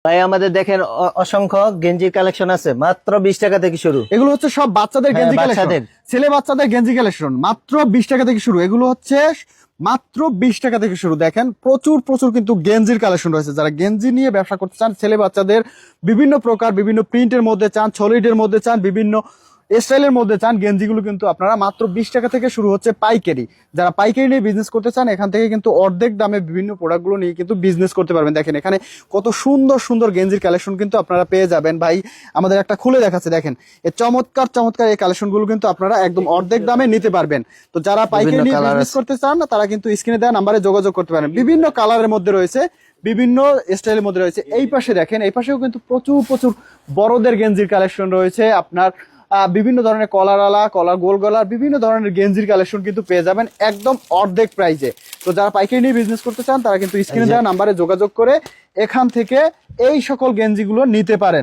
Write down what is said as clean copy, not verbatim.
ভাই আমাদের দেখেন অসংখ্য গেঞ্জির কালেকশন আছে, মাত্র 20 টাকা থেকে শুরু। এগুলো হচ্ছে সব বাচ্চাদের গেঞ্জি কালেকশন, বাচ্চাদের। ছেলে বাচ্চাদের গেঞ্জি কালেকশন, মাত্র 20 টাকা থেকে শুরু। এগুলো হচ্ছে মাত্র 20 টাকা থেকে শুরু। দেখেন প্রচুর প্রচুর কিন্তু গেঞ্জির কালেকশন রয়েছে। যারা গেঞ্জি নিয়ে ব্যবসা করতে চান, ছেলে বাচ্চাদের বিভিন্ন প্রকার, বিভিন্ন প্রিন্টের মধ্যে চান, সলিডের মধ্যে চান, বিভিন্ন স্টাইলের মধ্যে চান, গেঞ্জিগুলো কিন্তু আপনারা মাত্র 20 টাকা থেকে শুরু হচ্ছে পাইকারি। যারা পাইকারি নিয়ে বিজনেস করতে চান, এখান থেকে কিন্তু অর্ধেক দামে বিভিন্ন প্রোডাক্টগুলো নিয়ে কিন্তু বিজনেস করতে পারবেন। দেখেন এখানে কত সুন্দর সুন্দর গেঞ্জির কালেকশন কিন্তু আপনারা পেয়ে যাবেন। ভাই আমাদের একটা খুলে দেখাচ্ছে, দেখেন এই চমৎকার চমৎকার এই কালেকশনগুলো কিন্তু আপনারা একদম অর্ধেক দামে নিতে পারবেন। তো যারা পাইকারি নিয়ে বিজনেস করতে চান না, তারা কিন্তু স্ক্রিনে দেওয়া নাম্বারে যোগাযোগ করতে পারেন। বিভিন্ন কালারের মধ্যে রয়েছে, বিভিন্ন স্টাইলের মধ্যে রয়েছে। এই পাশে দেখেন, এই পাশেও কিন্তু প্রচুর প্রচুর বড়দের গেঞ্জির কালেকশন রয়েছে। আপনার বিভিন্ন ধরনের কলারওয়ালা, কলার গোল গলার বিভিন্ন ধরনের গেঞ্জির কালেকশন কিন্তু পেয়ে যাবেন একদম অর্ধেক প্রাইজে। তো যারা পাইকারি নিয়ে বিজনেস করতে চান, তারা কিন্তু স্ক্রিনে দেওয়া নাম্বারে যোগাযোগ করে এখান থেকে এই সকল গেঞ্জিগুলো নিতে পারেন।